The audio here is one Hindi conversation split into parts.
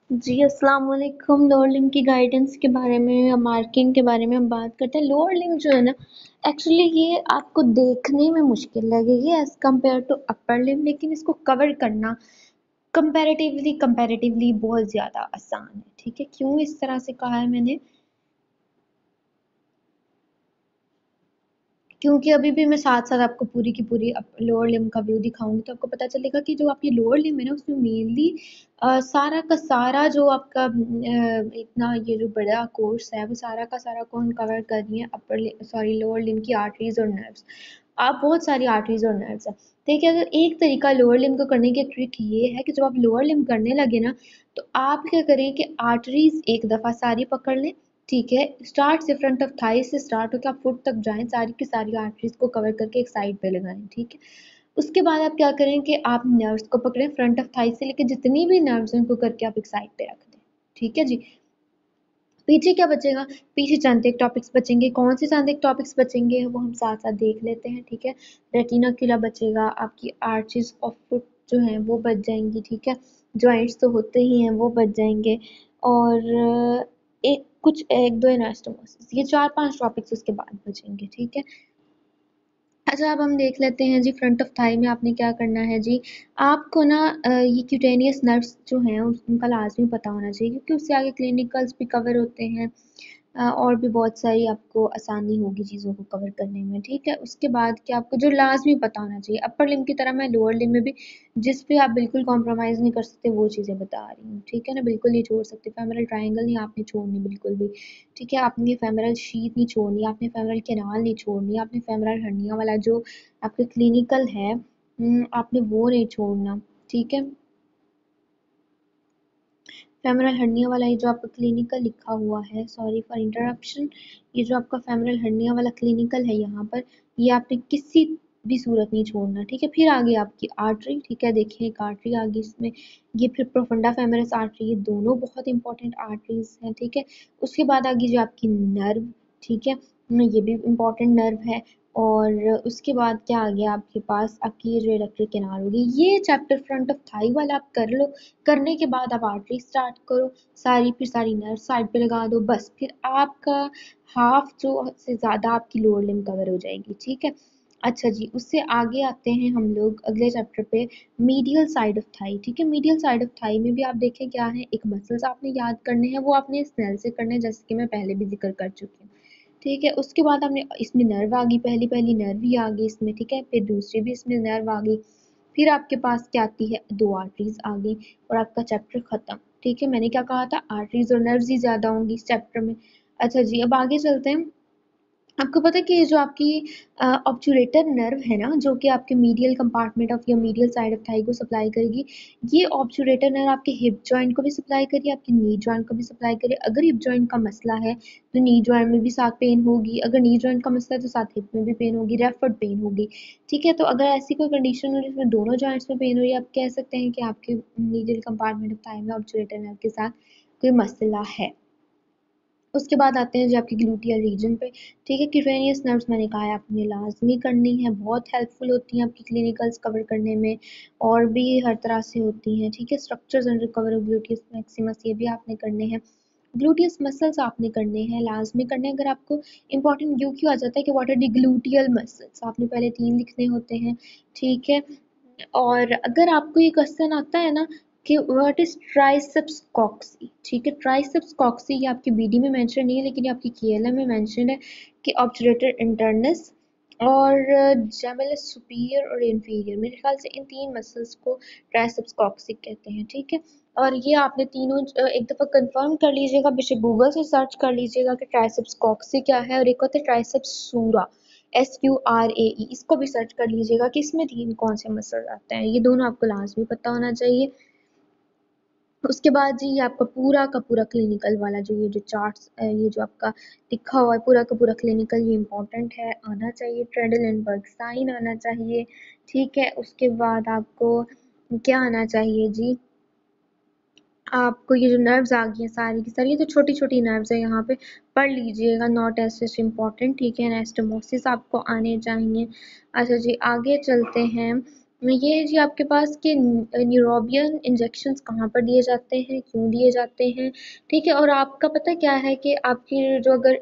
जी, अस्सलाम वालेकुम। लोअर लिम्ब की गाइडेंस के बारे में या मार्किंग के बारे में हम बात करते हैं। लोअर लिम्ब जो है ना, एक्चुअली ये आपको देखने में मुश्किल लगेगी as compare to upper limb, लेकिन इसको कवर करना कंपैरेटिवली बहुत ज़्यादा आसान है, ठीक है? क्यों इस तरह से कहा है मैंने? क्योंकि अभी भी मैं साथ-साथ आपको पूरी की पूरी लोअर लिम्ब का व्यू दिखाऊँगी, तो आपको पता चलेगा कि जो आपकी लोअर लिम्ब है ना, उसमें मेनली सारा का सारा जो आपका इतना ये जो बड़ा कोर्स है, वो सारा का सारा कौन कवर कर रही है? लोअर लिम्ब की आर्टरीज़ और नर्व्स। आप बहुत सारी आर्टरीज़ और नर्व्स हैं। देखिए, अगर एक तरीका लोअर लिम्ब को करने की ट्रिक ये है कि जब आप लोअर लिम्ब करने लगे ना, तो आप क्या करें कि आर्टरीज़ एक दफ़ा सारी पकड़ लें, ठीक है? स्टार्ट से फ्रंट ऑफ थाई से स्टार्ट होके आप फुट तक जाएँ, सारी की सारी आर्टरीज़ को कवर करके एक साइड पे लगाएँ, ठीक है? उसके बाद आप क्या करें कि आप नर्व्स को पकड़ें, फ्रंट ऑफ थाई से लेके जितनी भी नर्व्स हैं, उनको करके आप एक साइड पे रख दें, ठीक है जी? पीछे क्या बचेगा? पीछे चंद एक टॉपिक्स बचेंगे। कौन से चंद एक टॉपिक्स बचेंगे वो हम साथ-साथ देख लेते हैं, ठीक है? रेटिनाक्युला बचेगा, आपकी आर्चेज़ ऑफ फुट जो हैं वो बच जाएँगी, ठीक है? जॉइंट्स तो होते ही हैं वो बच जाएँगे और एक कुछ 1-2 एनास्टोमोसिस ये 4-5 टॉपिक्स उसके बाद बचेंगे, ठीक है? अच्छा, अब हम देख लेते हैं जी फ्रंट ऑफ थाई में आपने क्या करना है जी। आपको ना ये क्यूटेनियस नर्व्स जो हैं उनका लाज़मी पता होना चाहिए क्योंकि उससे आगे क्लिनिकल्स भी कवर होते हैं और भी बहुत सारी आपको आसानी होगी चीज़ों को कवर करने में, ठीक है? उसके बाद कि आपको जो लाज़मी पता होना चाहिए, अपर लिम्ब की तरह मैं लोअर लिम्ब में भी जिस पे आप बिल्कुल कॉम्प्रोमाइज़ नहीं कर सकते वो चीज़ें बता रही हूँ, ठीक है ना? बिल्कुल नहीं छोड़ सकते, फेमोरल ट्रायंगल नहीं आपने छोड़नी बिल्कुल भी। ठीक है, आपने फेमोरल शीथ नहीं छोड़नी, आपने फेमोरल कैनाल नहीं छोड़नी, आपने फेमोरल हर्निया वाला जो आपका क्लिनिकल है आपने वो नहीं छोड़ना, ठीक है? फेमोरल हर्निया वाला ये जो आपका क्लिनिकल लिखा हुआ है, सॉरी फॉर इंटरप्शन, ये जो आपका फेमोरल हर्निया वाला क्लिनिकल है यहाँ पर, ये आपने किसी भी सूरत नहीं छोड़ना, ठीक है? फिर आगे आपकी आर्टरी, ठीक है? देखिए एक आर्टरी आ गई इसमें, ये फिर प्रोफंडा फेमोरिस आर्टरी, ये दोनों बहुत इंपॉर्टेंट आर्टरीज़ हैं, ठीक है? उसके बाद आ गई जो आपकी नर्व, ठीक है? ये भी इम्पॉर्टेंट नर्व है और उसके बाद क्या आ गया आपके पास, आपकी ये जो इलेक्ट्रिक कैनाल होगी, ये चैप्टर फ्रंट ऑफ थाई वाला आप कर लो, करने के बाद आप आर्टरी स्टार्ट करो, फिर सारी नर्व साइड पे लगा दो, बस फिर आपका हाफ जो से ज़्यादा आपकी लोअर लिम्ब कवर हो जाएगी, ठीक है? अच्छा जी, उससे आगे आते हैं हम लोग अगले चैप्टर पे, मीडियल साइड ऑफ थाई, ठीक है? मीडियल साइड ऑफ थाई में भी आप देखें क्या है, एक मसल्स आपने याद करने हैं, वो आपने स्नेल से करने हैं, जैसे कि मैं पहले भी जिक्र कर चुकी हूँ। ठीक है, उसके बाद हमने इसमें नर्व आ गई, पहली नर्व ही आ गई इसमें, ठीक है? फिर दूसरी भी इसमें नर्व आ गई। फिर आपके पास क्या आती है, 2 आर्टरीज़ आ गई और आपका चैप्टर खत्म, ठीक है? मैंने क्या कहा था, आर्टरीज़ और नर्व्स ही ज़्यादा होंगी इस चैप्टर में। अच्छा जी, अब आगे चलते हैं। आपको पता है कि ये जो आपकी ऑब्चुरेटर नर्व है ना, जो कि आपके मीडियल कंपार्टमेंट ऑफ या मीडियल साइड ऑफ थाई को सप्लाई करेगी, ये ऑब्चुरेटर नर्व आपके हिप जॉइंट को भी सप्लाई करिए, आपके नी जॉइंट को भी सप्लाई करिए। अगर हिप जॉइंट का मसला है, तो नी जॉइंट में भी साथ पेन होगी, अगर नी जॉइंट का मसला है, तो साथ हिप में भी पेन होगी, रेफर्ड पेन होगी, ठीक है? तो अगर ऐसी कोई कंडीशन हो जिसमें दोनों जॉइंट्स में पेन हो रही है, आप कह सकते हैं कि आपके मीडियल कंपार्टमेंट ऑफ थाई में ऑब्चुरेटर नर्व के साथ कोई मसला है। उसके बाद आते हैं जो आपकी ग्लूटियल रीजन पे, ठीक है? क्यूटेनियस नर्व्स मैंने कहा है आपने लाजमी करनी है, बहुत हेल्पफुल होती हैं आपकी क्लिनिकल्स कवर करने में और भी हर तरह से होती हैं, ठीक है? Structures under cover of gluteus Maximus ये भी आपने करने हैं। ग्लूटियस मसल्स आपने करने हैं, लाजमी करने हैं। अगर आपको इंपॉर्टेंट क्यों क्यों आ जाता है कि what are the gluteal muscles, आपने पहले 3 लिखने होते हैं, ठीक है? और अगर आपको ये क्वेश्चन आता है ना कि व्हाट इज ट्राइसेप्स कॉक्सी, ठीक है? ट्राइसेप्स कॉक्सी ये आपकी बीडी में मेंशन नहीं है लेकिन ये आपकी केएलएम में मेंशन है कि ऑब्चुरेटर इंटरनस और जेमिनस सुपीरियर और इंफीरियर, मेरे ख्याल से इन 3 मसल्स को ट्राइसेप्स कॉक्सी कहते हैं, ठीक है? और ये आपने तीनों एक दफ़ा कंफर्म कर लीजिएगा, बेशक गूगल से सर्च कर लीजिएगा कि ट्राइसेप्स कॉक्सी क्या है और एक होता है ट्राइसेप्स सूरा, SURAE, इसको भी सर्च कर लीजिएगा कि इसमें 3 कौन से मसल आते हैं, ये दोनों आपको लाजमी पता होना चाहिए। उसके बाद जी ये आपका पूरा का पूरा क्लिनिकल वाला जो ये जो चार्ट्स ये जो आपका लिखा हुआ है पूरा का पूरा क्लिनिकल, ये इम्पोर्टेंट है, आना चाहिए। ट्रेडल साइन आना चाहिए, ठीक है? उसके बाद आपको क्या आना चाहिए जी, आपको ये जो नर्व्स आ गई हैं सारी की सारी, ये तो छोटी-छोटी नर्व्स है, यहाँ पे पढ़ लीजिएगा, नॉट एज सच इम्पोर्टेंट, ठीक है? एनास्टोमोसिस आपको आने चाहिए। अच्छा जी, आगे चलते हैं। ये जी आपके पास कि न्यूरोबियन इंजेक्शंस कहाँ पर दिए जाते हैं, क्यों दिए जाते हैं, ठीक है। और आपका पता क्या है कि आपकी जो अगर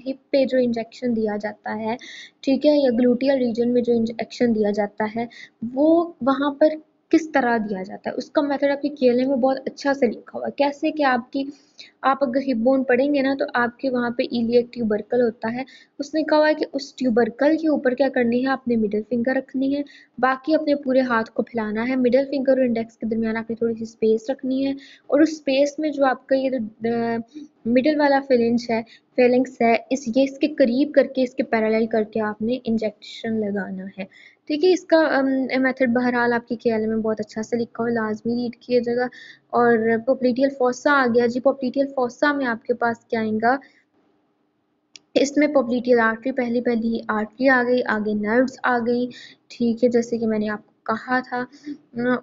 हिप पे जो इंजेक्शन दिया जाता है, ठीक है, या ग्लूटियल रीजन में जो इंजेक्शन दिया जाता है, वो वहाँ पर किस तरह दिया जाता है, उसका मेथड आपके केएलएम में बहुत अच्छा से लिखा हुआ है। कैसे कि आप अगर हिप बोन पढ़ेंगे ना तो आपके वहाँ पे इलियक ट्यूबरकल होता है, उसने कहा है कि उस ट्यूबरकल के ऊपर क्या करनी है, आपने मिडिल फिंगर रखनी है, बाकी अपने पूरे हाथ को फैलाना है, मिडिल फिंगर और इंडेक्स के दरमियान आपने थोड़ी सी स्पेस रखनी है, और उस स्पेस में जो आपका ये जो मिडिल वाला फेलिंग्स है, ये इसके करीब करके, इसके पैरेलल करके आपने इंजेक्शन लगाना है, ठीक है। इसका मेथड बहरहाल आपकी केएलएम में बहुत अच्छा से लिखा हुआ, लाजमी रीड कीजिएगा। और पोप्लीटियल फोसा आ गया जी। पोप्लीटियल फोसा में आपके पास क्या आएगा, इसमें पोप्लीटियल आर्टरी, पहली पहली आर्टरी आ गई, आगे नर्व्स आ गई, ठीक है, जैसे कि मैंने आपको कहा था।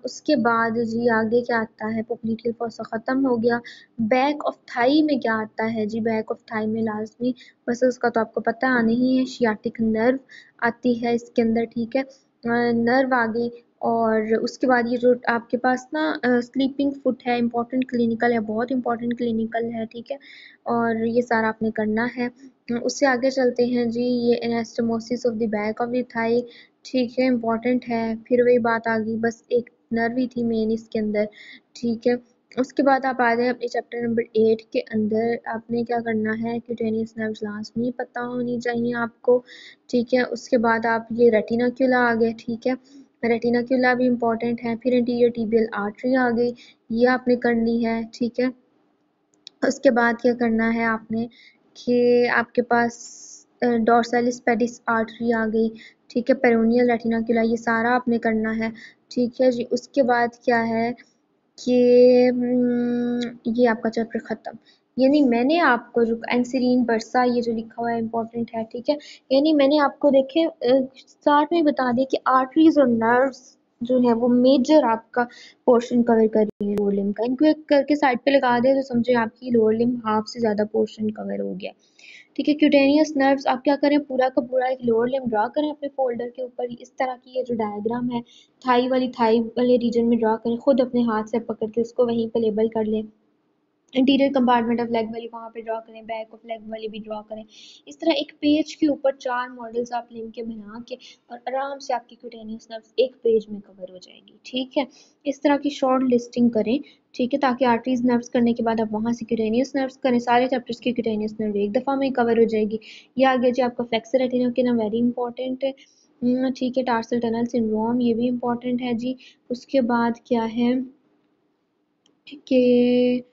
उसके बाद जी आगे क्या आता है, पोप्लीटियल फोसा ख़त्म हो गया। बैक ऑफ थाई में क्या आता है जी, बैक ऑफ थाई में लाजमी बस उसका तो आपको पता नहीं है, शियाटिक नर्व आती है इसके अंदर, ठीक है, नर्व आ गई। और उसके बाद ये जो आपके पास ना स्लीपिंग फुट है, इंपॉर्टेंट क्लिनिकल है, बहुत इंपॉर्टेंट क्लिनिकल है, ठीक है, और ये सारा आपने करना है। उससे आगे चलते हैं जी, ये anastomosis of the back of the thigh, ठीक है, इम्पॉर्टेंट है। फिर वही बात आ गई, बस एक नर्व ही थी मेन इसके अंदर, ठीक है। उसके बाद आप आ जाए अपने चैप्टर नंबर 8 के अंदर, आपने क्या करना है, क्यूटेनियस नर्व्स लाजमी पता होनी चाहिए आपको, ठीक है। उसके बाद आप ये रेटिनाक्युला आ गए, ठीक है, रेटिनाक्युला भी इम्पॉर्टेंट है। फिर इंटीरियर टिबियल आर्टरी आ गई, ये आपने करनी है, ठीक है। उसके बाद क्या करना है आपने कि आपके पास डॉर्सैलिस पेडिस आर्टरी आ गई, ठीक है, पेरोनियल रेटिनाक्युला, ये सारा आपने करना है, ठीक है जी। उसके बाद क्या है कि ये आपका चैप्टर ख़त्म। यानी मैंने आपको जो एंसिरीन बरसा ये जो लिखा हुआ है इम्पोर्टेंट है, ठीक है, यानी मैंने आपको देखे स्टार्ट में बता दिया कि आर्टरीज और नर्व्स जो है वो मेजर आपका पोर्शन कवर कर रही है लोअर लिम्ब का। इनको एक करके साइड पे लगा दे तो समझे आपकी लोअर लिम्ब हाफ से ज़्यादा पोर्शन कवर हो गया, ठीक है। क्यूटेनियस नर्व्स आप क्या करें, पूरा का पूरा एक लोअर लिम्ब ड्रा करें अपने फोल्डर के ऊपर, इस तरह की ये जो डायग्राम है थाई वाले रीजन में ड्रा करें, खुद अपने हाथ से पकड़ के उसको वहीं पे लेबल कर लें। इंटीरियर कंपार्टमेंट ऑफ लेग वाली वहाँ पे ड्रा करें, बैक ऑफ लेग वाली भी ड्रा करें। इस तरह एक पेज के ऊपर 4 मॉडल्स आप लिंक के बना के और आराम से आपकी क्यूटेनियस नर्व्स एक पेज में कवर हो जाएगी, ठीक है। इस तरह की शॉर्ट लिस्टिंग करें, ठीक है, ताकि आर्टरीज नर्व्स करने के बाद आप वहाँ से क्यूटेनियस नर्व्स करें, सारे चैप्टर्स की क्यूटेनियस नर्व एक दफ़ा में कवर हो जाएगी। ये आ गया जी आपका फ्लेक्सर रेटिना के ना, वेरी इंपॉर्टेंट है, ठीक है। टार्सल टनल सिंड्रोम ये भी इम्पॉर्टेंट है जी। उसके बाद क्या है कि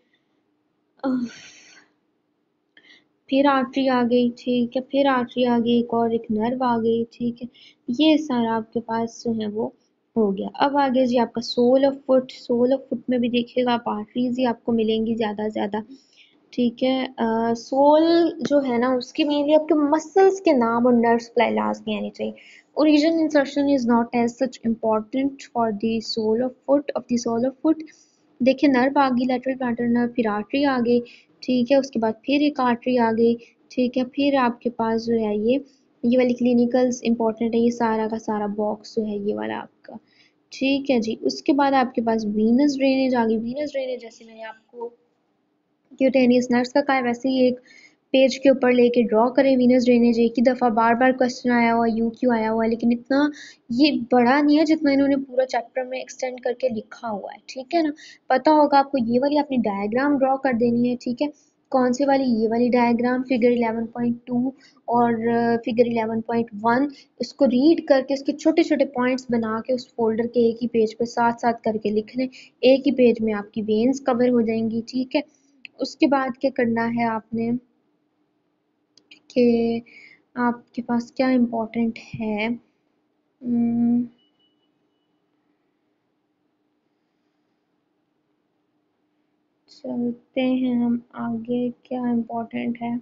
फिर आर्टरी आ गई, ठीक है, फिर आर्टरी आ गई, एक और एक नर्व आ गई, ठीक है। ये सारा आपके पास जो है वो हो गया। अब आ गया जी आपका sole of foot. Sole of foot में भी देखिएगा आप आर्टरीज ही आपको मिलेंगी ज़्यादा से ज़्यादा, ठीक है। सोल जो है ना उसके मेनली आपके मसल्स के नाम और नर्व्स लास्ट में आनी चाहिए। Origin insertion is not as such important for the sole of foot देखिए नर्व आ गई, लेटरल प्लांटर नर्व, फिर आर्टरी आ गई, ठीक है। उसके बाद फिर एक आर्टरी आ गई, ठीक है। फिर आपके पास जो है ये वाली क्लिनिकल्स इंपॉर्टेंट है, ये सारा का सारा बॉक्स जो है ये वाला आपका, ठीक है जी। उसके बाद आपके पास वीनस ड्रेनेज आ गई। वीनस ड्रेनेज जैसे मैंने आपको क्यूटेनियस नर्व्स का कहा है वैसे ही एक पेज के ऊपर लेके ड्रॉ करें वीनस ड्रेनेज। एक ही दफ़ा बार बार क्वेश्चन आया हुआ यू क्यों आया हुआ है, लेकिन इतना ये बड़ा नहीं है जितना इन्होंने पूरा चैप्टर में एक्सटेंड करके लिखा हुआ है, ठीक है ना। पता होगा आपको, ये वाली अपनी डायग्राम ड्रॉ कर देनी है, ठीक है। कौन सी वाली, ये वाली डायग्राम फिगर 11.2 और फिगर 11.1, इसको रीड करके उसके छोटे छोटे पॉइंट्स बना के उस फोल्डर के एक ही पेज पे साथ साथ करके लिख लें, एक ही पेज में आपकी वेन्स कवर हो जाएंगी, ठीक है। उसके बाद क्या करना है आपने कि आपके पास क्या इम्पोर्टेंट है, चलते हैं हम आगे, क्या इम्पोर्टेंट है।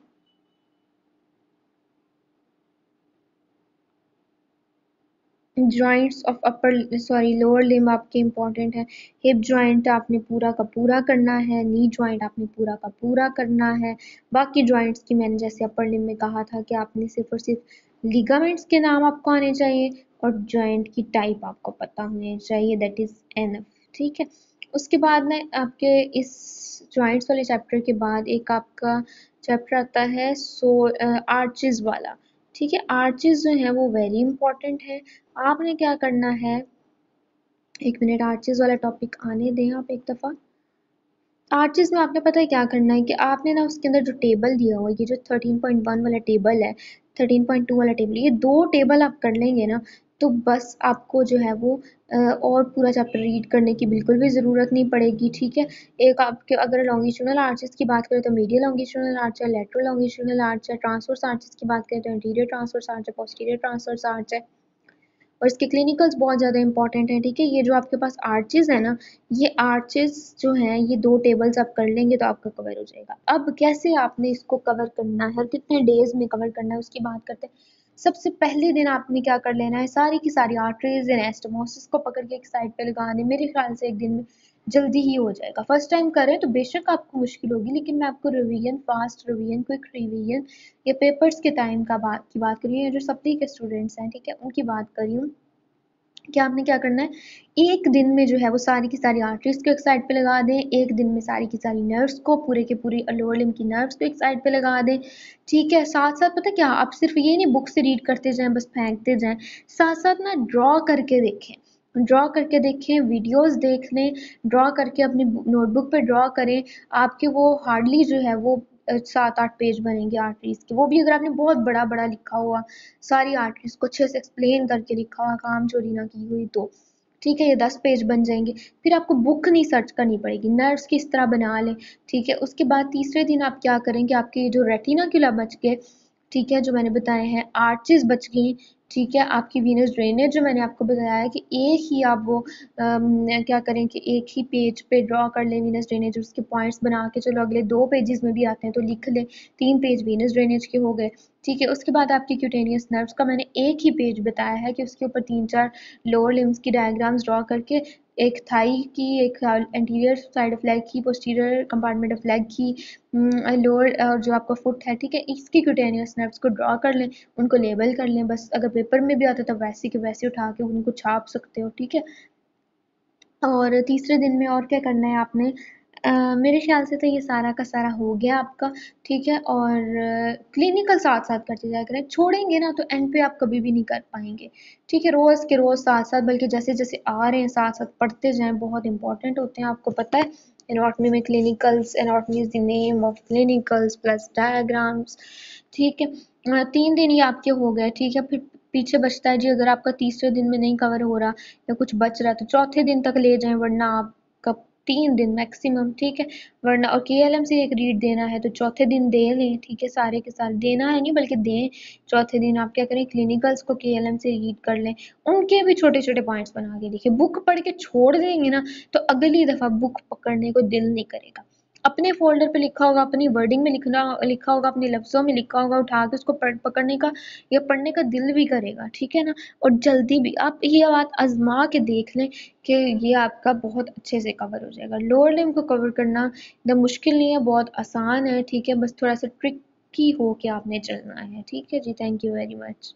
Joints of upper sorry lower limb आपके इम्पोर्टेंट है। हिप जॉइंट आपने पूरा का पूरा करना है, नी जॉइंट आपने पूरा का पूरा करना है। बाकी जॉइंट्स की मैंने जैसे अपर लिम्ब में कहा था कि आपने सिर्फ और सिर्फ लिगामेंट्स के नाम आपको आने चाहिए और जॉइंट की टाइप आपको पता होनी चाहिए, दैट इज एनफ। ठीक है, उसके बाद ना आपके इस जॉइंट्स वाले चैप्टर के बाद एक आपका चैप्टर आता है आर्चेस वाला। ठीक है, आर्चेस जो है वो वेरी इंपॉर्टेंट है। आपने क्या करना है, एक मिनट आर्चेस वाला टॉपिक आने दें आप एक दफ़ा। आर्चेस में आपने पता है क्या करना है कि आपने ना उसके अंदर जो टेबल दिया हुआ है, ये जो 13.1 वाला टेबल है, 13.2 वाला टेबल, ये दो टेबल आप कर लेंगे ना तो बस आपको जो है वो और पूरा चैप्टर रीड करने की बिल्कुल भी ज़रूरत नहीं पड़ेगी। ठीक है, एक आपके अगर लॉन्गिट्यूडनल आर्चेस की बात करें तो मीडियल लॉन्गिट्यूडनल आर्च है, लेटरल लॉन्गिट्यूडनल आर्च है, ट्रांसवर्स आर्चेस की बात करें तो इंटीरियर ट्रांसवर्स आर्च है, पोस्टीरियर ट्रांसवर्स आर्च है, और इसके क्लिनिकल्स बहुत ज़्यादा इंपॉर्टेंट हैं। ठीक है, ये जो आपके पास आर्चेस है ना, ये आर्चेस जो हैं ये दो टेबल्स आप कर लेंगे तो आपका कवर हो जाएगा। अब कैसे आपने इसको कवर करना है और कितने डेज में कवर करना है उसकी बात करते हैं। सबसे पहले दिन आपने क्या कर लेना है, सारी की सारी आर्टरीज एनास्टोमोसिस को पकड़ के एक साइड पे लगा दें। मेरे ख्याल से एक दिन में जल्दी ही हो जाएगा। फर्स्ट टाइम करें तो बेशक आपको मुश्किल होगी, लेकिन मैं आपको revision, fast revision, quick revision या पेपर्स के टाइम की बात करी है, जो सप्ली के स्टूडेंट्स हैं, ठीक है, उनकी बात करी हूँ कि आपने क्या करना है, एक दिन में जो है वो सारी की सारी आर्टरीज को एक साइड पे लगा दें, एक दिन में सारी की सारी नर्व्स को, पूरे के पूरी लोअर लिम्ब की नर्व्स को एक साइड पे लगा दें। ठीक है, साथ साथ पता क्या, आप सिर्फ ये नहीं बुक से रीड करते जाएं बस फेंकते जाएं, साथ साथ ना ड्रॉ करके देखें, ड्रॉ करके देखें, वीडियोस देख लें, ड्रॉ करके अपनी नोटबुक पे ड्रॉ करें। आपके वो हार्डली जो है वो 7-8 पेज बनेंगे आर्टरीज के, वो भी अगर आपने बहुत बड़ा बड़ा लिखा हुआ, सारी आर्टरीज को अच्छे से एक्सप्लेन करके लिखा हुआ, काम चोरी ना की हुई तो। ठीक है, ये 10 पेज बन जाएंगे। फिर आपको बुक नहीं सर्च करनी पड़ेगी, नर्व्स किस तरह बना लें। ठीक है, उसके बाद तीसरे दिन आप क्या करेंगे, आपके जो रेटिनाक्युला बच गए, ठीक है, जो मैंने बताए हैं, आर्चेस बच गई। ठीक है, आपकी वीनस ड्रेनेज जो मैंने आपको बताया है कि एक ही आप वो क्या करें कि एक ही पेज पे ड्रॉ कर लें वीनस ड्रेनेज, उसके पॉइंट्स बना के चलो अगले 2 पेजेस में भी आते हैं तो लिख लें, 3 पेज वीनस ड्रेनेज के हो गए। ठीक है, उसके बाद आपकी क्यूटेनियस नर्व्स का मैंने एक ही पेज बताया है कि उसके ऊपर 3-4 लोअर लिम्स की डायग्राम्स ड्रॉ करके, एक थाई की, एक एंटीरियर साइड ऑफ लेग की, पोस्टीरियर कंपार्टमेंट ऑफ लेग की, लोअर और जो आपका फुट है, ठीक है, इसकी क्यूटेनियस नर्व्स को ड्रॉ कर लें, उनको लेबल कर लें। बस अगर पेपर में भी आता तो वैसे के वैसे उठा के उनको छाप सकते हो। ठीक है, और तीसरे दिन में और क्या करना है आपने, मेरे ख्याल से तो ये सारा का सारा हो गया आपका। ठीक है, और क्लिनिकल साथ साथ करते जाया करें, छोड़ेंगे ना तो एंड पे आप कभी भी नहीं कर पाएंगे। ठीक है, रोज़ के रोज़ साथ साथ, बल्कि जैसे जैसे आ रहे हैं साथ साथ पढ़ते जाएं, बहुत इंपॉर्टेंट होते हैं, आपको पता है। एनाटॉमी में clinicals, anatomy is the name of clinicals plus diagrams. ठीक है, 3 दिन ये आपके हो गए। ठीक है, फिर पीछे बचता है जी, अगर आपका तीसरे दिन में नहीं कवर हो रहा या कुछ बच रहा है तो चौथे दिन तक ले जाएं, वरना आपका 3 दिन मैक्सिमम। ठीक है, वरना और केएलएम से एक रीड देना है तो चौथे दिन दे लें। ठीक है, सारे के सारे देना है नहीं बल्कि दें। चौथे दिन आप क्या करें, क्लिनिकल्स को केएलएम से रीड कर लें, उनके भी छोटे छोटे पॉइंट्स बना के लिखिए। बुक पढ़ के छोड़ देंगे ना तो अगली दफ़ा बुक पकड़ने को दिल नहीं करेगा। अपने फ़ोल्डर पे लिखा होगा, अपनी वर्डिंग में लिखा होगा, अपने लफ्ज़ों में लिखा होगा, उठा के उसको पकड़ने का या पढ़ने का दिल भी करेगा। ठीक है ना, और जल्दी भी। आप ये बात आज़मा के देख लें कि ये आपका बहुत अच्छे से कवर हो जाएगा। लोअर लिम्ब को कवर करना एकदम मुश्किल नहीं है, बहुत आसान है। ठीक है, बस थोड़ा सा ट्रिकी हो के आपने चलना है। ठीक है जी, थैंक यू वेरी मच।